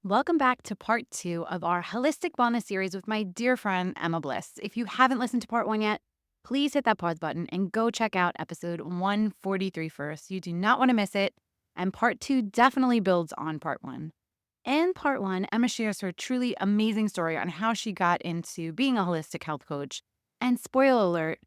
Welcome back to part two of our holistic wellness series with my dear friend, Emma Bliss. If you haven't listened to part one yet, please hit that pause button and go check out episode 143 first. You do not want to miss it. And part two definitely builds on part one. In part one, Emma shares her truly amazing story on how she got into being a holistic health coach. And spoiler alert,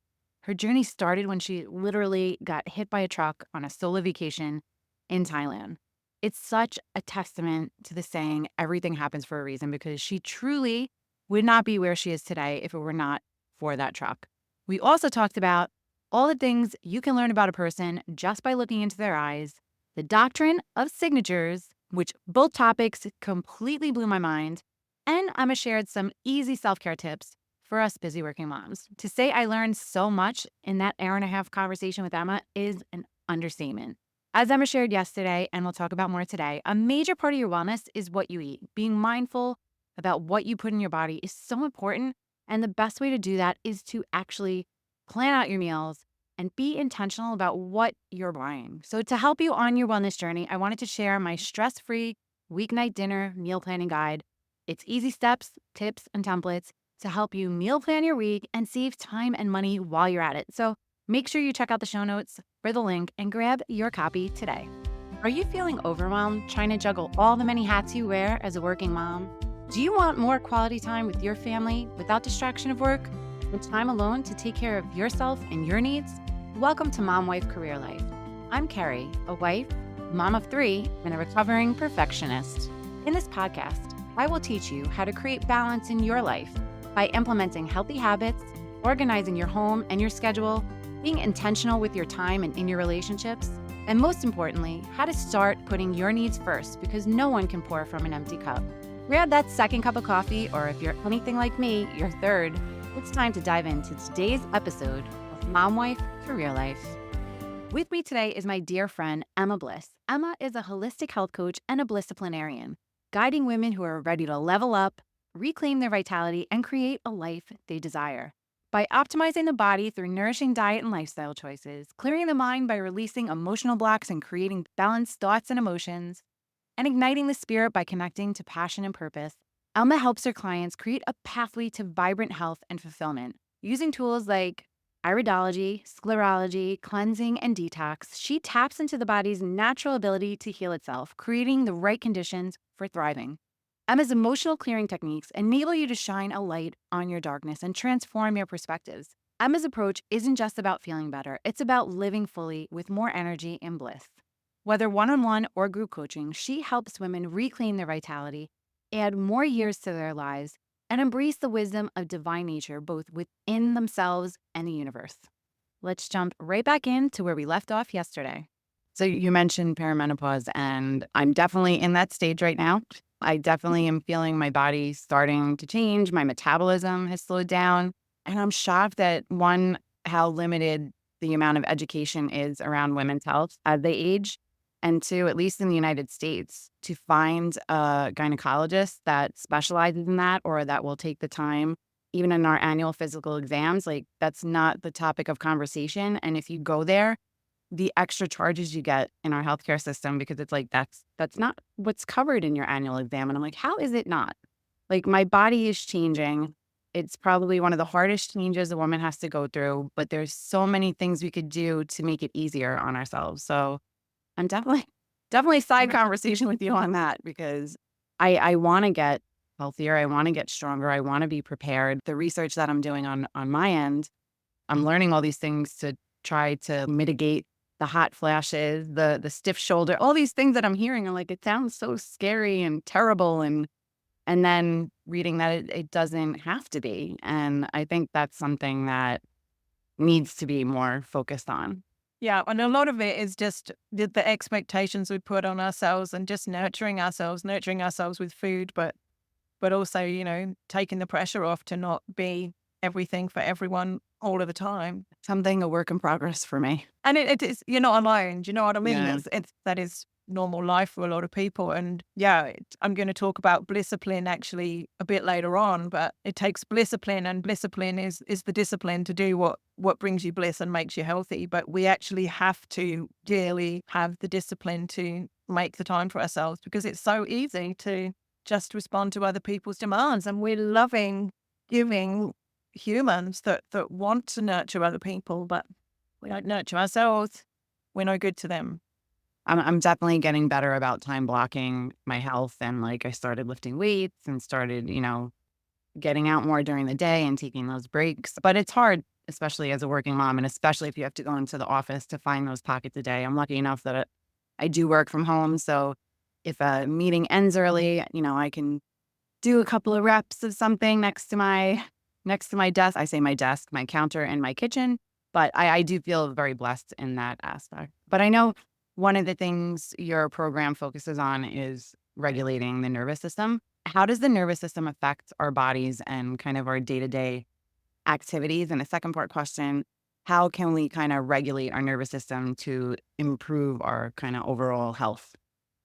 her journey started when she literally got hit by a truck on a solo vacation in Thailand. It's such a testament to the saying, everything happens for a reason, because she truly would not be where she is today if it were not for that truck. We also talked about all the things you can learn about a person just by looking into their eyes, the doctrine of signatures, which both topics completely blew my mind, and Emma shared some easy self-care tips for us busy working moms. To say I learned so much in that hour and a half conversation with Emma is an understatement. As Emma shared yesterday, and we'll talk about more today, a major part of your wellness is what you eat. Being mindful about what you put in your body is so important. And the best way to do that is to actually plan out your meals and be intentional about what you're buying. So, to help you on your wellness journey, I wanted to share my stress free weeknight dinner meal planning guide. It's easy steps, tips, and templates to help you meal plan your week and save time and money while you're at it. So, make sure you check out the show notes for the link and grab your copy today. Are you feeling overwhelmed trying to juggle all the many hats you wear as a working mom? Do you want more quality time with your family without distraction of work, with time alone to take care of yourself and your needs? Welcome to Mom Wife Career Life. I'm Carrie, a wife, mom of three, and a recovering perfectionist. In this podcast, I will teach you how to create balance in your life by implementing healthy habits, organizing your home and your schedule, being intentional with your time and in your relationships, and most importantly, how to start putting your needs first, because no one can pour from an empty cup. Grab that second cup of coffee, or if you're anything like me, your third. It's time to dive into today's episode of Mom Wife Career Life. With me today is my dear friend, Emma Bliss. Emma is a holistic health coach and a Blissciplinarian, guiding women who are ready to level up, reclaim their vitality, and create a life they desire. By optimizing the body through nourishing diet and lifestyle choices, clearing the mind by releasing emotional blocks and creating balanced thoughts and emotions, and igniting the spirit by connecting to passion and purpose, Alma helps her clients create a pathway to vibrant health and fulfillment. Using tools like iridology, sclerology, cleansing, and detox, she taps into the body's natural ability to heal itself, creating the right conditions for thriving. Emma's emotional clearing techniques enable you to shine a light on your darkness and transform your perspectives. Emma's approach isn't just about feeling better, it's about living fully with more energy and bliss. Whether one-on-one or group coaching, she helps women reclaim their vitality, add more years to their lives, and embrace the wisdom of divine nature both within themselves and the universe. Let's jump right back into where we left off yesterday. So you mentioned perimenopause, and I'm definitely in that stage right now. I definitely am feeling my body starting to change. My metabolism has slowed down. And I'm shocked at one, how limited the amount of education is around women's health as they age. And two, at least in the United States, to find a gynecologist that specializes in that or that will take the time, even in our annual physical exams, like that's not the topic of conversation. And if you go there, the extra charges you get in our healthcare system, because it's like that's not what's covered in your annual exam. And I'm like, how is it not? Like, my body is changing. It's probably one of the hardest changes a woman has to go through, but there's so many things we could do to make it easier on ourselves. So I'm definitely side conversation with you on that, because I want to get healthier. I want to get stronger. I want to be prepared. The research that I'm doing on my end, I'm learning all these things to try to mitigate the hot flashes, the stiff shoulder, all these things that I'm hearing. I'm like, it sounds so scary and terrible. And then reading that it doesn't have to be. And I think that's something that needs to be more focused on. Yeah, and a lot of it is just the expectations we put on ourselves and just nurturing ourselves with food, but also, taking the pressure off to not be everything for everyone all of the time. Something a work in progress for me. And it is, you're not alone. Do you know what I mean? Yeah. That is normal life for a lot of people. And yeah, I'm going to talk about Blisscipline actually a bit later on, but it takes Blisscipline, and Blisscipline is the discipline to do what brings you bliss and makes you healthy. But we actually have to really have the discipline to make the time for ourselves, because it's so easy to just respond to other people's demands. And we're loving giving humans that want to nurture other people, but we don't nurture ourselves. We're no good to them. I'm definitely getting better about time blocking my health. And like I started lifting weights and started, getting out more during the day and taking those breaks. But it's hard, especially as a working mom, and especially if you have to go into the office to find those pockets a day. I'm lucky enough that I do work from home. So if a meeting ends early, I can do a couple of reps of something next to my desk. I say my desk, my counter, and my kitchen. But I do feel very blessed in that aspect. But I know one of the things your program focuses on is regulating the nervous system. How does the nervous system affect our bodies and kind of our day-to-day activities? And the second part question, how can we kind of regulate our nervous system to improve our kind of overall health?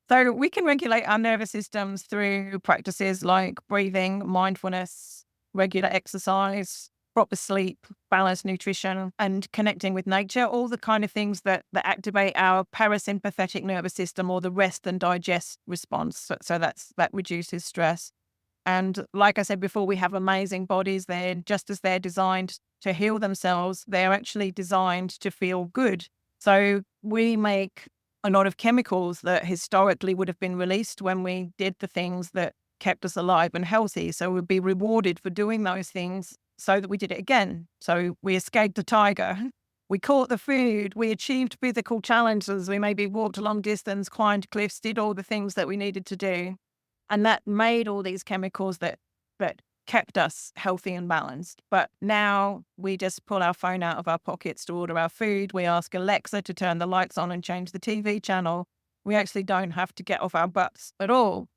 So we can regulate our nervous systems through practices like breathing, mindfulness, regular exercise, proper sleep, balanced nutrition, and connecting with nature, all the kind of things that activate our parasympathetic nervous system, or the rest and digest response. So that reduces stress. And like I said before, we have amazing bodies. They're just as they're designed to heal themselves, they're actually designed to feel good. So we make a lot of chemicals that historically would have been released when we did the things that kept us alive and healthy. So we'd be rewarded for doing those things so that we did it again. So we escaped the tiger. We caught the food. We achieved physical challenges. We maybe walked a long distance, climbed cliffs, did all the things that we needed to do. And that made all these chemicals that kept us healthy and balanced. But now we just pull our phone out of our pockets to order our food. We ask Alexa to turn the lights on and change the TV channel. We actually don't have to get off our butts at all.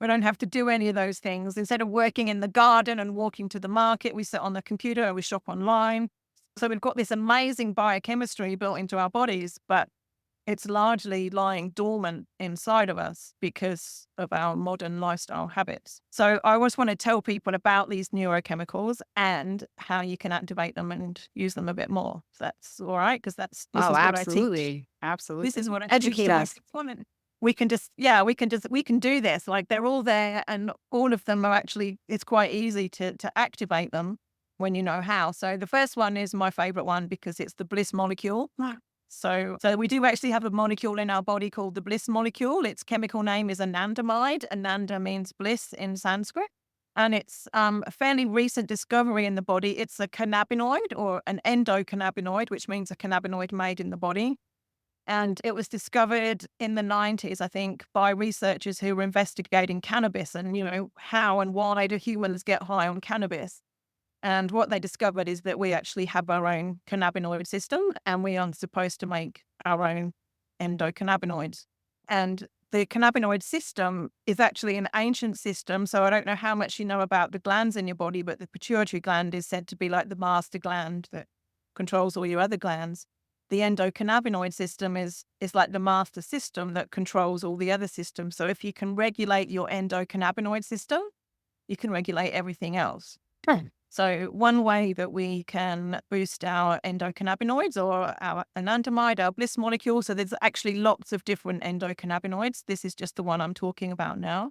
We don't have to do any of those things. Instead of working in the garden and walking to the market, we sit on the computer and we shop online. So we've got this amazing biochemistry built into our bodies, but it's largely lying dormant inside of us because of our modern lifestyle habits. So I always want to tell people about these neurochemicals and how you can activate them and use them a bit more. So that's all right, because this Oh, is what I teach. absolutely. Absolutely. This is what I teach Educate to us. working women. We can do this. Like, they're all there, and all of them are actually, it's quite easy to activate them when you know how. So the first one is my favorite one because it's the bliss molecule. So we do actually have a molecule in our body called the bliss molecule. Its chemical name is anandamide. Ananda means bliss in Sanskrit. And it's a fairly recent discovery in the body. It's a cannabinoid, or an endocannabinoid, which means a cannabinoid made in the body. And it was discovered in the 90s, I think, by researchers who were investigating cannabis and, how and why do humans get high on cannabis. And what they discovered is that we actually have our own cannabinoid system, and we are supposed to make our own endocannabinoids. And the cannabinoid system is actually an ancient system. So I don't know how much you know about the glands in your body, but the pituitary gland is said to be like the master gland that controls all your other glands. The endocannabinoid system is like the master system that controls all the other systems. So if you can regulate your endocannabinoid system, you can regulate everything else. So one way that we can boost our endocannabinoids, or our anandamide, our bliss molecule, so there's actually lots of different endocannabinoids. This is just the one I'm talking about now.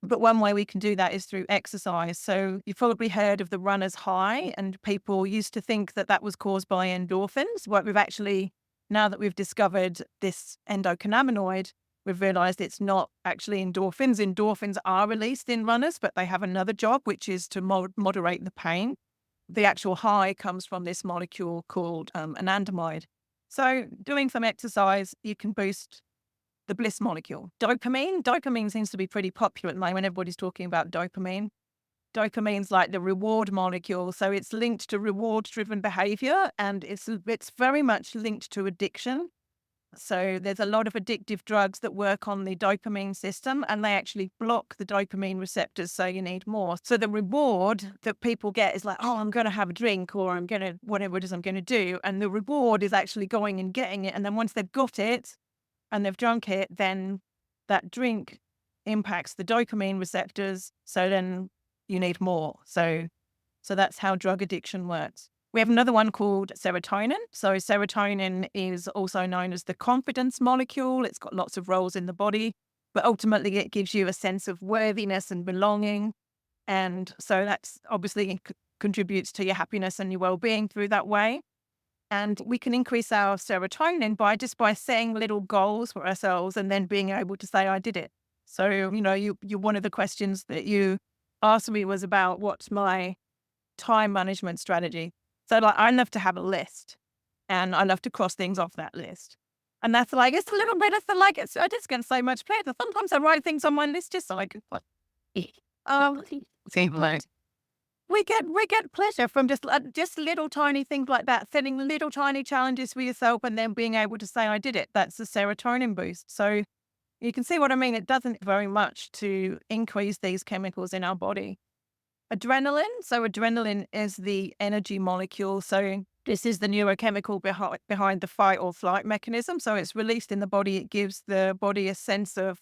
But one way we can do that is through exercise. So you've probably heard of the runner's high, and people used to think that that was caused by endorphins. What we've actually, now that we've discovered this endocannabinoid, we've realized it's not actually endorphins. Endorphins are released in runners, but they have another job, which is to moderate the pain. The actual high comes from this molecule called anandamide. So doing some exercise, you can boost the bliss molecule. Dopamine seems to be pretty popular at the moment. Everybody's talking about dopamine. Dopamine's like the reward molecule. So it's linked to reward-driven behavior, and it's very much linked to addiction. So there's a lot of addictive drugs that work on the dopamine system, and they actually block the dopamine receptors, so you need more. So the reward that people get is like, oh, I'm going to have a drink, or I'm going to, whatever it is I'm going to do. And the reward is actually going and getting it. And then once they've got it and they've drunk it, then that drink impacts the dopamine receptors. So then you need more. So that's how drug addiction works. We have another one called serotonin. So serotonin is also known as the confidence molecule. It's got lots of roles in the body, but ultimately it gives you a sense of worthiness and belonging. And so that's obviously contributes to your happiness and your well-being through that way. And we can increase our serotonin by setting little goals for ourselves and then being able to say, I did it. So, you one of the questions that you asked me was about what's my time management strategy. So like I love to have a list and I love to cross things off that list. And that's like, it's a little bit, it's like, I just get so much pleasure. Sometimes I write things on my list just so I can put, um, Same like, we get pleasure from just little tiny things like that, setting little tiny challenges for yourself and then being able to say, I did it. That's a serotonin boost. So you can see what I mean. It doesn't very much to increase these chemicals in our body. Adrenaline. So adrenaline is the energy molecule. So this is the neurochemical behind the fight or flight mechanism. So it's released in the body. It gives the body a sense of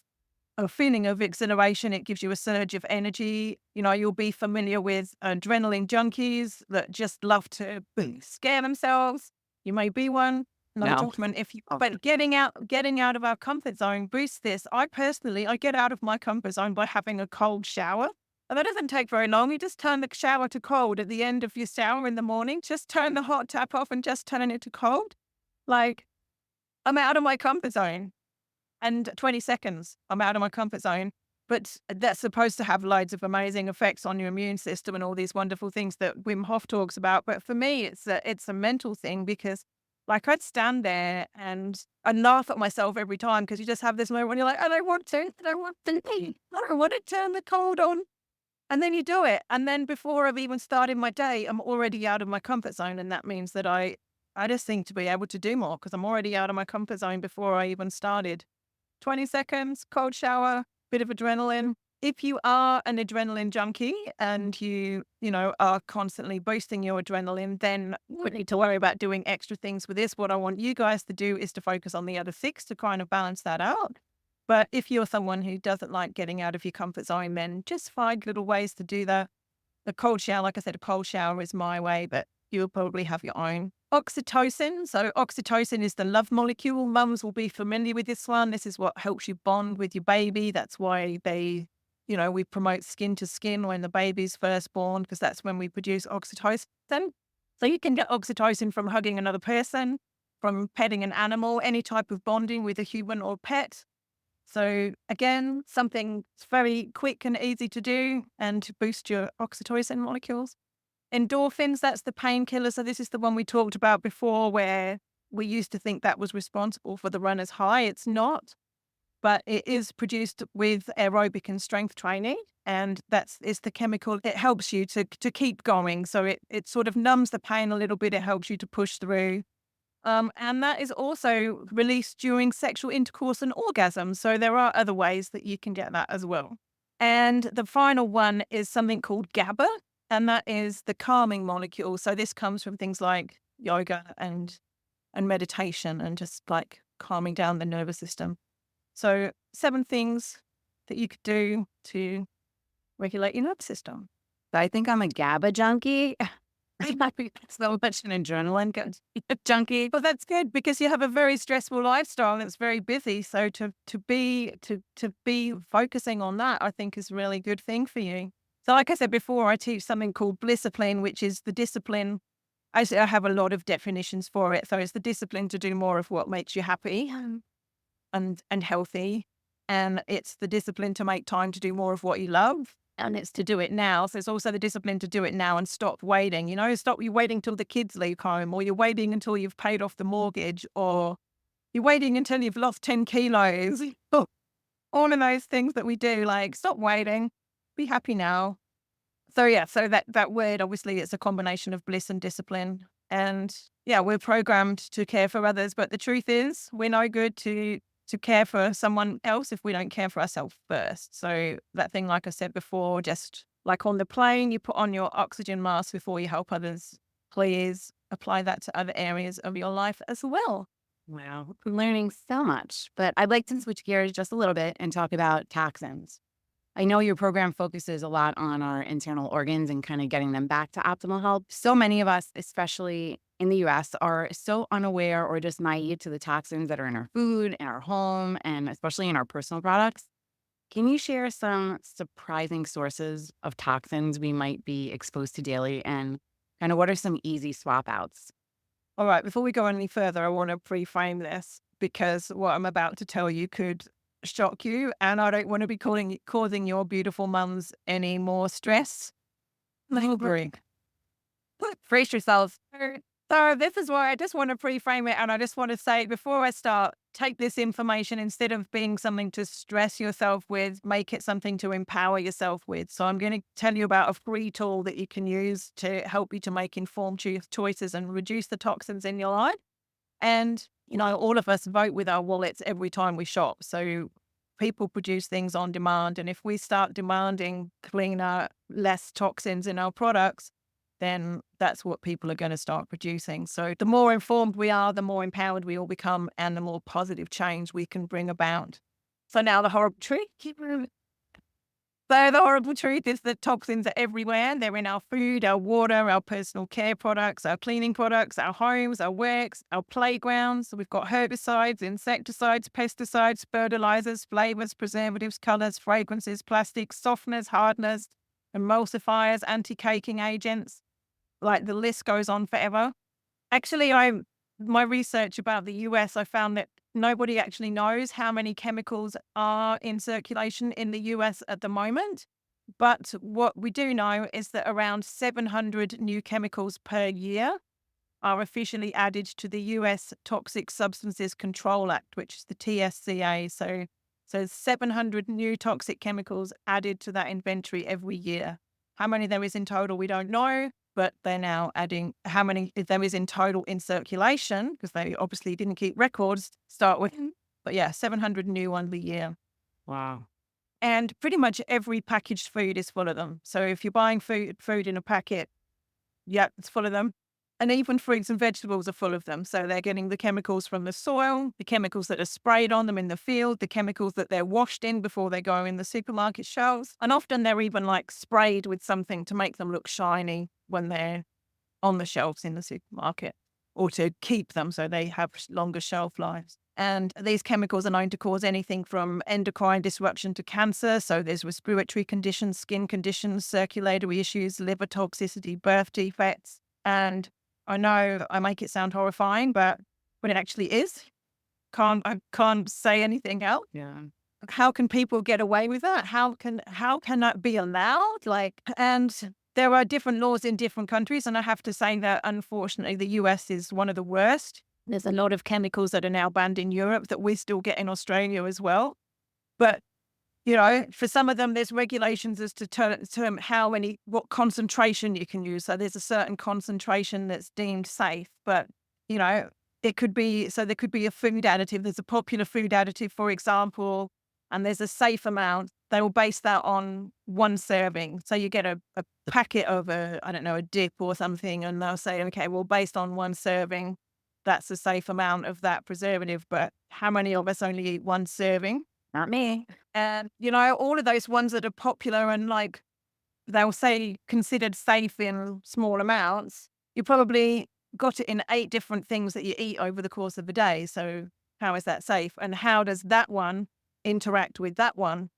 a feeling of exhilaration. It gives you a surge of energy. You'll be familiar with adrenaline junkies that just love to scare themselves. You may be one. Not a no. judgment. But getting out of our comfort zone boosts this. I get out of my comfort zone by having a cold shower. And that doesn't take very long. You just turn the shower to cold at the end of your shower in the morning. Just turn the hot tap off and just turn it to cold. Like, I'm out of my comfort zone. And 20 seconds, I'm out of my comfort zone. But that's supposed to have loads of amazing effects on your immune system and all these wonderful things that Wim Hof talks about. But for me, it's a mental thing because, like, I'd stand there and I'd laugh at myself every time because you just have this moment when you're like, I don't want to, I don't want to, I don't want to turn the cold on. And then you do it. And then before I've even started my day, I'm already out of my comfort zone. And that means that I just think to be able to do more because I'm already out of my comfort zone before I even started. 20 seconds, cold shower, bit of adrenaline. If you are an adrenaline junkie and you are constantly boosting your adrenaline, then you wouldn't need to worry about doing extra things with this. What I want you guys to do is to focus on the other six to kind of balance that out. But if you're someone who doesn't like getting out of your comfort zone, then just find little ways to do that. The cold shower, like I said, a cold shower is my way, but you'll probably have your own. Oxytocin. So oxytocin is the love molecule. Mums will be familiar with this one. This is what helps you bond with your baby. That's why we promote skin to skin when the baby's first born, because that's when we produce oxytocin. So you can get oxytocin from hugging another person, from petting an animal, any type of bonding with a human or pet. So again, something very quick and easy to do and to boost your oxytocin molecules. Endorphins, that's the painkiller. So this is the one we talked about before where we used to think that was responsible for the runner's high. It's not, but it is produced with aerobic and strength training. And it's the chemical. It helps you to keep going. So it sort of numbs the pain a little bit. It helps you to push through. And that is also released during sexual intercourse and orgasm. So there are other ways that you can get that as well. And the final one is something called GABA, and that is the calming molecule. So this comes from things like yoga and meditation and just like calming down the nervous system. So 7 things that you could do to regulate your nervous system. I think I'm a GABA junkie. So much an adrenaline junkie. Well, that's good because you have a very stressful lifestyle that's very busy. So to be focusing on that, I think is a really good thing for you. So like I said before, I teach something called Blisscipline, which is the discipline. I have a lot of definitions for it. So it's the discipline to do more of what makes you happy and healthy. And it's the discipline to make time to do more of what you love. And it's to do it now. So it's also the discipline to do it now and stop waiting. Stop you waiting till the kids leave home, or you're waiting until you've paid off the mortgage, or you're waiting until you've lost 10 kilos. All of those things that we do, like stop waiting, be happy now. So yeah, so that word, obviously it's a combination of bliss and discipline. And yeah, we're programmed to care for others. But the truth is we're no good to care for someone else if we don't care for ourselves first. So that thing, like I said before, just like on the plane, you put on your oxygen mask before you help others. Please apply that to other areas of your life as well. Wow, I'm learning so much. But I'd like to switch gears just a little bit and talk about toxins. I know your program focuses a lot on our internal organs and kind of getting them back to optimal health. So many of us, especially in the US, are so unaware or just naive to the toxins that are in our food, in our home, and especially in our personal products. Can you share some surprising sources of toxins we might be exposed to daily and kind of what are some easy swap outs? All right, before we go any further, I want to pre-frame this because what I'm about to tell you could shock you, and I don't want to be causing your beautiful mums any more stress. Lingering. Brace yourselves. So this is why I just want to pre-frame it, and I just want to say before I start, take this information instead of being something to stress yourself with, make it something to empower yourself with. So I'm going to tell you about a free tool that you can use to help you to make informed choices and reduce the toxins in your life. And all of us vote with our wallets every time we shop. So people produce things on demand, and if we start demanding cleaner, less toxins in our products, then that's what people are going to start producing. So the more informed we are, the more empowered we all become, and the more positive change we can bring about. So now the horrible truth. So the horrible truth is that toxins are everywhere. They're in our food, our water, our personal care products, our cleaning products, our homes, our works, our playgrounds. So we've got herbicides, insecticides, pesticides, fertilizers, flavors, preservatives, colors, fragrances, plastics, softeners, hardeners, emulsifiers, anti-caking agents. Like the list goes on forever. Actually, my research about the US, I found that nobody actually knows how many chemicals are in circulation in the US at the moment. But what we do know is that around 700 new chemicals per year are officially added to the US Toxic Substances Control Act, which is the TSCA. So 700 new toxic chemicals added to that inventory every year. How many there is in total, we don't know, but they're now adding how many there is in total in circulation, because they obviously didn't keep records to start with. But yeah, 700 new ones a year. Wow. And pretty much every packaged food is full of them. So if you're buying food in a packet, yeah, it's full of them. And even fruits and vegetables are full of them. So they're getting the chemicals from the soil, the chemicals that are sprayed on them in the field, the chemicals that they're washed in before they go in the supermarket shelves. And often they're even like sprayed with something to make them look shiny when they're on the shelves in the supermarket, or to keep them so they have longer shelf lives. And these chemicals are known to cause anything from endocrine disruption to cancer. So there's respiratory conditions, skin conditions, circulatory issues, liver toxicity, birth defects. And I know I make it sound horrifying, but it actually is. I can't say anything else. Yeah. How can people get away with that? How can that be allowed? And there are different laws in different countries, and I have to say that unfortunately the US is one of the worst. There's a lot of chemicals that are now banned in Europe that we still get in Australia as well. But for some of them, there's regulations as to term what concentration you can use. So there's a certain concentration that's deemed safe, but it could be, so there could be a food additive. There's a popular food additive, for example, and there's a safe amount. They will base that on one serving. So you get a packet of a dip or something, and they'll say, okay, well, based on one serving, that's a safe amount of that preservative. But how many of us only eat one serving? Not me. And, all of those ones that are popular and they'll say considered safe in small amounts, you probably got it in 8 different things that you eat over the course of a day. So how is that safe? And how does that one interact with that one?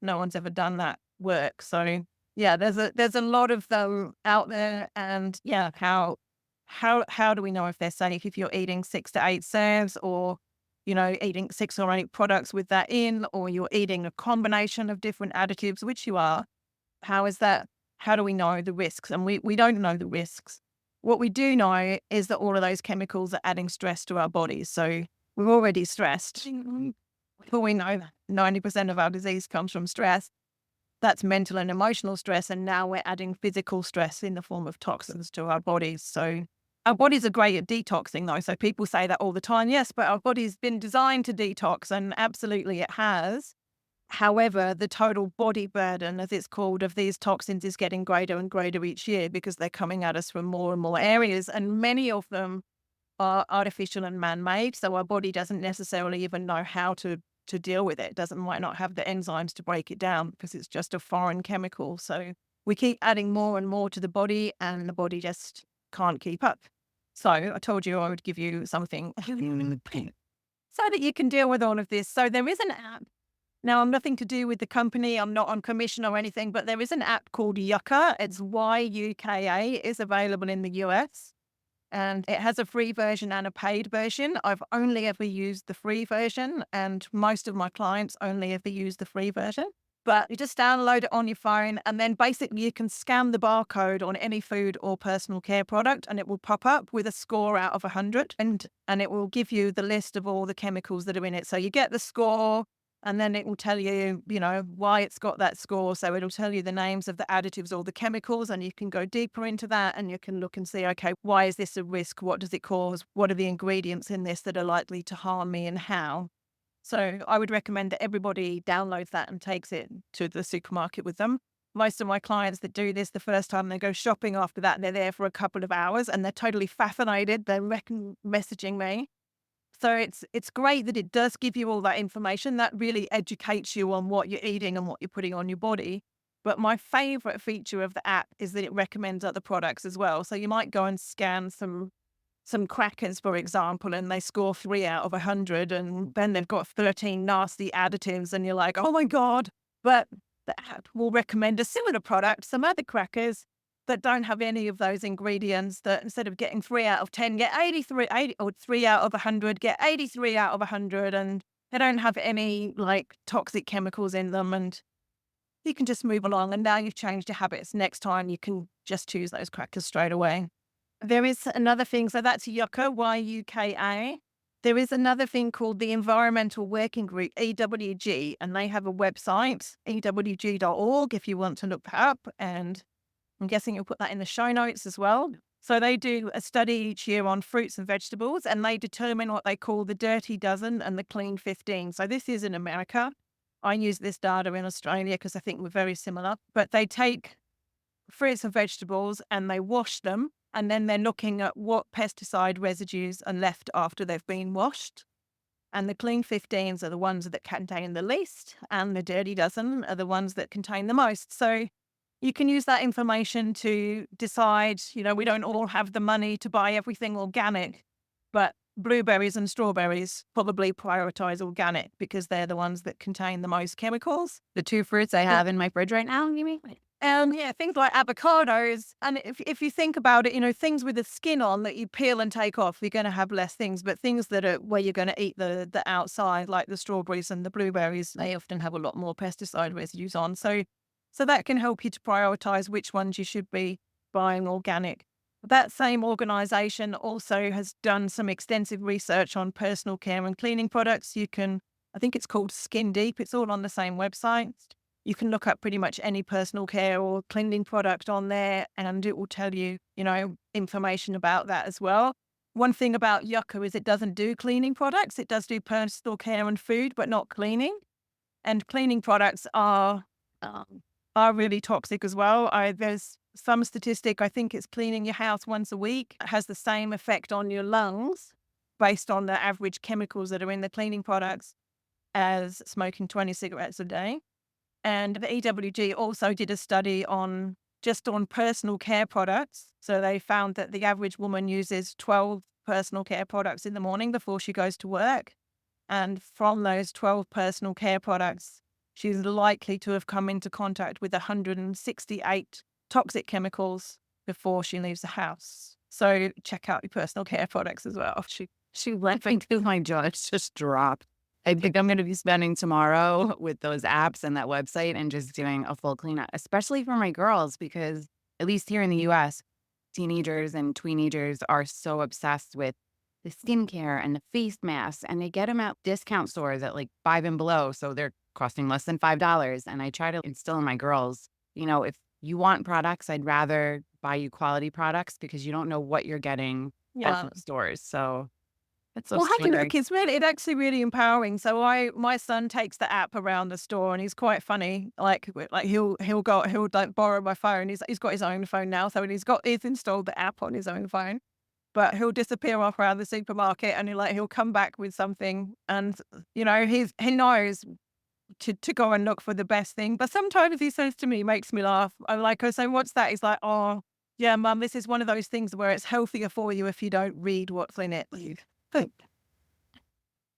No one's ever done that work. So yeah, there's a lot of them out there. And yeah, how do we know if they're safe if you're eating 6 to 8 serves, or eating 6 or 8 products with that in, or you're eating a combination of different additives, which you are. How is that? How do we know the risks? And we don't know the risks. What we do know is that all of those chemicals are adding stress to our bodies. So we're already stressed. But we know that 90% of our disease comes from stress. That's mental and emotional stress. And now we're adding physical stress in the form of toxins to our bodies. So our bodies are great at detoxing, though. So people say that all the time. Yes, but our body's been designed to detox, and absolutely it has. However, the total body burden, as it's called, of these toxins is getting greater and greater each year because they're coming at us from more and more areas. And many of them are artificial and man-made. So our body doesn't necessarily even know how to deal with it. Might not have the enzymes to break it down because it's just a foreign chemical. So we keep adding more and more to the body, and the body just can't keep up. So I told you I would give you something so that you can deal with all of this. So there is an app. Now, I'm nothing to do with the company. I'm not on commission or anything, but there is an app called Yucca. It's YUKA. It's available in the US. And it has a free version and a paid version. I've only ever used the free version, and most of my clients only ever use the free version. But you just download it on your phone, and then basically you can scan the barcode on any food or personal care product, and it will pop up with a score out of 100, and it will give you the list of all the chemicals that are in it. So you get the score, and then it will tell you, why it's got that score. So it'll tell you the names of the additives or the chemicals, and you can go deeper into that and you can look and see, okay, why is this a risk? What does it cause? What are the ingredients in this that are likely to harm me, and how? So I would recommend that everybody downloads that and takes it to the supermarket with them. Most of my clients that do this the first time, they go shopping after that, and they're there for a couple of hours and they're totally fascinated. They're messaging me. So it's great that it does give you all that information. That really educates you on what you're eating and what you're putting on your body. But my favorite feature of the app is that it recommends other products as well. So you might go and scan some crackers, for example, and they score 3 out of 100, and then they've got 13 nasty additives, and you're like, oh my God. But the app will recommend a similar product, some other crackers that don't have any of those ingredients, that instead of getting 3 out of 10, get 80, or 3 out of 100, get 83 out of 100, and they don't have any like toxic chemicals in them, and you can just move along. And now you've changed your habits. Next time you can just choose those crackers straight away. There is another thing, so that's Yucca, YUKA. There is another thing called the Environmental Working Group, EWG, and they have a website, ewg.org, if you want to look that up. And I'm guessing you'll put that in the show notes as well. So they do a study each year on fruits and vegetables, and they determine what they call the dirty dozen and the clean 15. So this is in America. I use this data in Australia because I think we're very similar. But they take fruits and vegetables and they wash them, and then they're looking at what pesticide residues are left after they've been washed. And the clean 15s are the ones that contain the least, and the dirty dozen are the ones that contain the most. So you can use that information to decide, we don't all have the money to buy everything organic, but blueberries and strawberries probably prioritize organic because they're the ones that contain the most chemicals. The two fruits I have in my fridge right now, you mean? Yeah, things like avocados. And if you think about it, things with the skin on that you peel and take off, you're going to have less things. But things that are where you're going to eat the outside, like the strawberries and the blueberries, they often have a lot more pesticide residues on. So that can help you to prioritize which ones you should be buying organic. That same organization also has done some extensive research on personal care and cleaning products. I think it's called Skin Deep. It's all on the same website. You can look up pretty much any personal care or cleaning product on there, and it will tell you, information about that as well. One thing about Yucca is it doesn't do cleaning products. It does do personal care and food, but not cleaning. And cleaning products are really toxic as well. There's some statistic, I think it's cleaning your house once a week. It has the same effect on your lungs based on the average chemicals that are in the cleaning products as smoking 20 cigarettes a day. And the EWG also did a study on personal care products. So they found that the average woman uses 12 personal care products in the morning before she goes to work. And from those 12 personal care products, she's likely to have come into contact with 168 toxic chemicals before she leaves the house. So check out your personal care products as well. She went into my jaw. It's just dropped. I think I'm going to be spending tomorrow with those apps and that website and just doing a full cleanup, especially for my girls, because at least here in the US, teenagers and tweenagers are so obsessed with the skincare and the face masks, and they get them at discount stores at like 5 and below. So they're costing less than $5. And I try to instill in my girls, if you want products, I'd rather buy you quality products because you don't know what you're getting at the stores. So it's so look, it's actually really empowering. So my son takes the app around the store, and he's quite funny. Like he'll like borrow my phone. He's got his own phone now, so he's installed the app on his own phone. But he'll disappear off around the supermarket, and he'll come back with something, and he knows to go and look for the best thing. But sometimes he says to me, makes me laugh. I'm like, I say, what's that? He's like, oh yeah, Mum, this is one of those things where it's healthier for you if you don't read what's in it.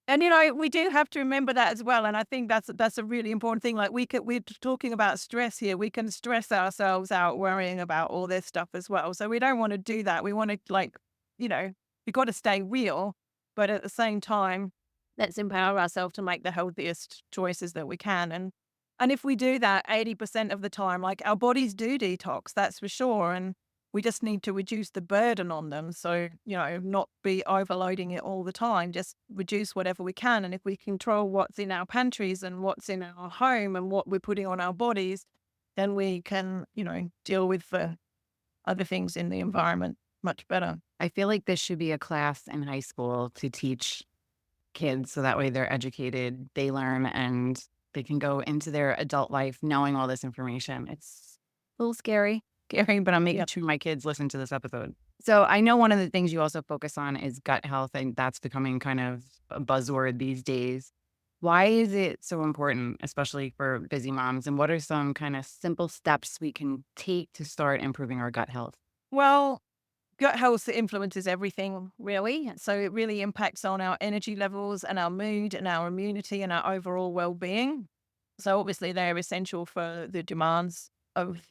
And, we do have to remember that as well, and I think that's a really important thing, like, we're talking about stress here, we can stress ourselves out worrying about all this stuff as well, so we don't wanna do that, we wanna, like, you know, we gotta stay real, but at the same time, let's empower ourselves to make the healthiest choices that we can, and if we do that 80% of the time, like, our bodies do detox, that's for sure, and we just need to reduce the burden on them. So, not be overloading it all the time, just reduce whatever we can. And if we control what's in our pantries and what's in our home and what we're putting on our bodies, then we can, deal with the other things in the environment much better. I feel like this should be a class in high school to teach kids so that way they're educated, they learn, and they can go into their adult life knowing all this information. It's a little scary, but I'm making Yeah. sure my kids listen to this episode. So I know one of the things you also focus on is gut health, and that's becoming kind of a buzzword these days. Why is it so important, especially for busy moms? And what are some kind of simple steps we can take to start improving our gut health? Well, gut health influences everything, really. So it really impacts on our energy levels and our mood and our immunity and our overall well being. So obviously, they're essential for the demands of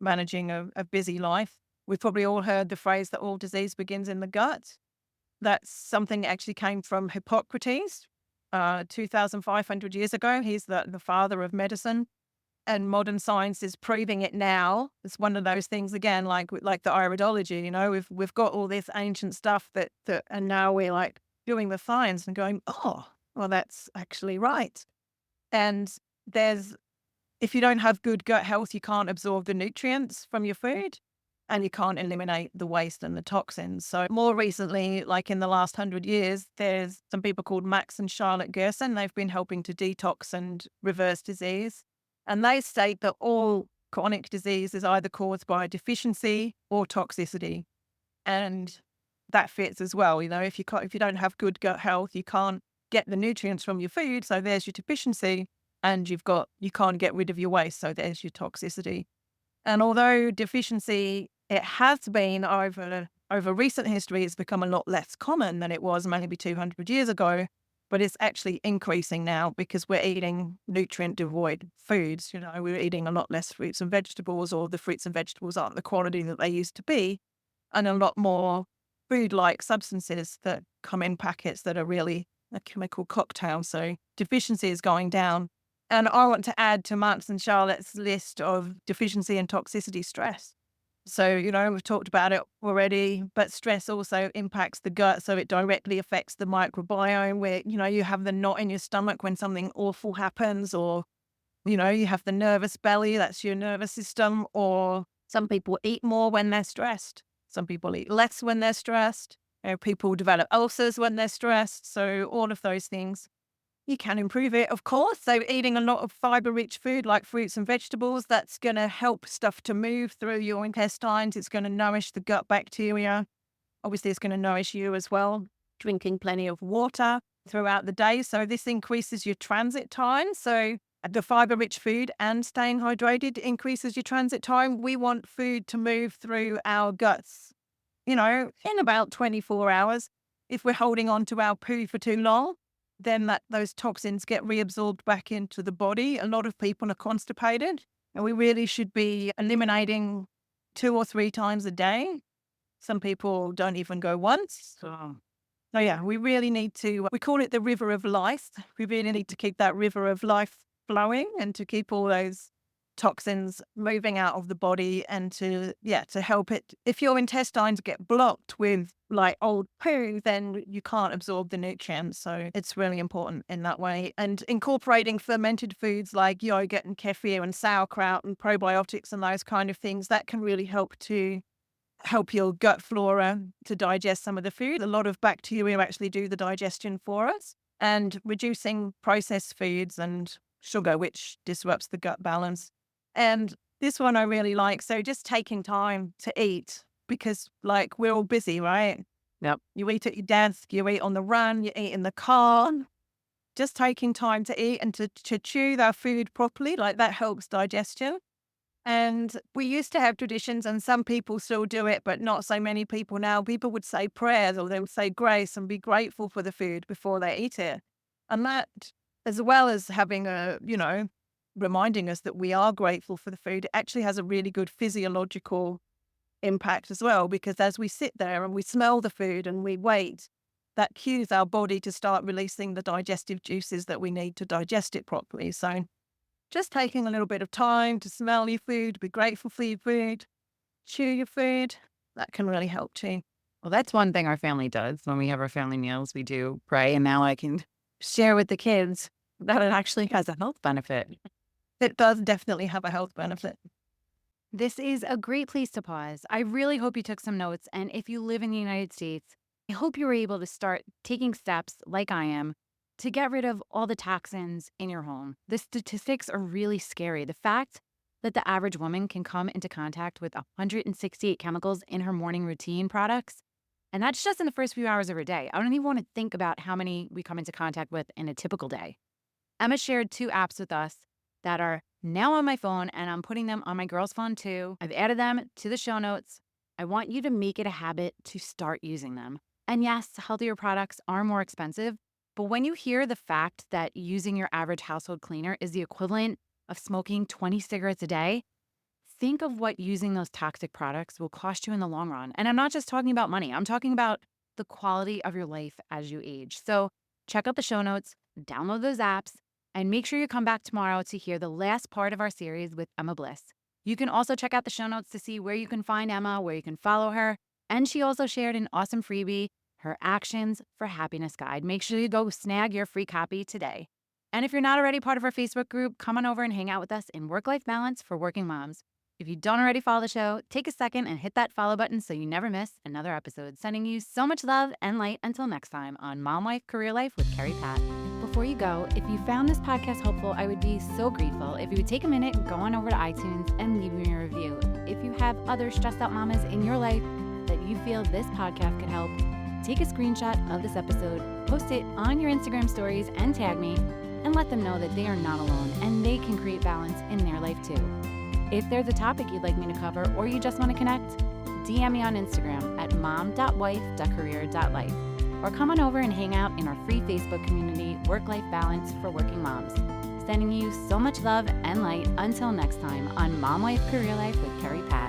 managing a busy life. We've probably all heard the phrase that all disease begins in the gut. That's something that actually came from Hippocrates 2,500 years ago. He's the father of medicine, and modern science is proving it now. It's one of those things again, like the iridology. We've got all this ancient stuff and now we're like doing the science and going, oh, well, that's actually right. And there's if you don't have good gut health, you can't absorb the nutrients from your food and you can't eliminate the waste and the toxins. So more recently, like in the last 100 years, there's some people called Max and Charlotte Gerson. They've been helping to detox and reverse disease. And they state that all chronic disease is either caused by deficiency or toxicity. And that fits as well. If you don't have good gut health, you can't get the nutrients from your food. So there's your deficiency, and you can't get rid of your waste. So there's your toxicity. And although deficiency, it has been over recent history, it's become a lot less common than it was maybe 200 years ago. But it's actually increasing now because we're eating nutrient devoid foods. We're eating a lot less fruits and vegetables, or the fruits and vegetables aren't the quality that they used to be, and a lot more food-like substances that come in packets that are really a chemical cocktail. So deficiency is going down. And I want to add to Mark's and Charlotte's list of deficiency and toxicity stress. So, we've talked about it already, but stress also impacts the gut. So it directly affects the microbiome where, you have the knot in your stomach when something awful happens, or, you have the nervous belly, that's your nervous system, or some people eat more when they're stressed. Some people eat less when they're stressed. People develop ulcers when they're stressed. So all of those things. You can improve it, of course. So eating a lot of fiber-rich food like fruits and vegetables, that's going to help stuff to move through your intestines. It's going to nourish the gut bacteria. Obviously, it's going to nourish you as well. Drinking plenty of water throughout the day. So this increases your transit time. So the fiber-rich food and staying hydrated increases your transit time. We want food to move through our guts, in about 24 hours. If we're holding on to our poo for too long, then those toxins get reabsorbed back into the body. A lot of people are constipated, and we really should be eliminating 2 or 3 times a day. Some people don't even go once. So yeah, we really need to, we call it the river of life. We really need to keep that river of life flowing and to keep all those toxins moving out of the body and to help it. If your intestines get blocked with like old poo, then you can't absorb the nutrients. So it's really important in that way. And incorporating fermented foods like yogurt and kefir and sauerkraut and probiotics and those kind of things, that can really help your gut flora to digest some of the food. A lot of bacteria actually do the digestion for us, and reducing processed foods and sugar, which disrupts the gut balance. And this one I really like. So just taking time to eat, because like we're all busy, right? Yep. You eat at your desk, you eat on the run, you eat in the car. Just taking time to eat and to chew that food properly, like that helps digestion. And we used to have traditions, and some people still do it, but not so many people now. People would say prayers, or they would say grace and be grateful for the food before they eat it. And that, as well as having reminding us that we are grateful for the food, it actually has a really good physiological impact as well, because as we sit there and we smell the food and we wait, that cues our body to start releasing the digestive juices that we need to digest it properly. So just taking a little bit of time to smell your food, be grateful for your food, chew your food, that can really help too. Well, that's one thing our family does. When we have our family meals, we do pray. And now I can share with the kids that it actually has a health benefit. It does definitely have a health benefit. This is a great place to pause. I really hope you took some notes. And if you live in the United States, I hope you were able to start taking steps like I am to get rid of all the toxins in your home. The statistics are really scary. The fact that the average woman can come into contact with 168 chemicals in her morning routine products, and that's just in the first few hours of her day. I don't even want to think about how many we come into contact with in a typical day. Emma shared 2 apps with us that are now on my phone, and I'm putting them on my girl's phone too. I've added them to the show notes. I want you to make it a habit to start using them. And yes, healthier products are more expensive, but when you hear the fact that using your average household cleaner is the equivalent of smoking 20 cigarettes a day, think of what using those toxic products will cost you in the long run. And I'm not just talking about money, I'm talking about the quality of your life as you age. So check out the show notes, download those apps, and make sure you come back tomorrow to hear the last part of our series with Emma Bliss. You can also check out the show notes to see where you can find Emma, where you can follow her. And she also shared an awesome freebie, her Actions for Happiness Guide. Make sure you go snag your free copy today. And if you're not already part of our Facebook group, come on over and hang out with us in Work-Life Balance for Working Moms. If you don't already follow the show, take a second and hit that follow button so you never miss another episode. Sending you so much love and light until next time on Mom Life, Career Life with Carrie Pat. Before you go, if you found this podcast helpful, I would be so grateful if you would take a minute, go on over to iTunes and leave me a review. If you have other stressed out mamas in your life that you feel this podcast could help, take a screenshot of this episode, post it on your Instagram stories and tag me, and let them know that they are not alone and they can create balance in their life too. If there's a topic you'd like me to cover or you just want to connect, DM me on Instagram at mom.wife.career.life or come on over and hang out in our free Facebook community, Work-Life Balance for Working Moms. Sending you so much love and light until next time on Mom Life Career Life with Carrie Pat.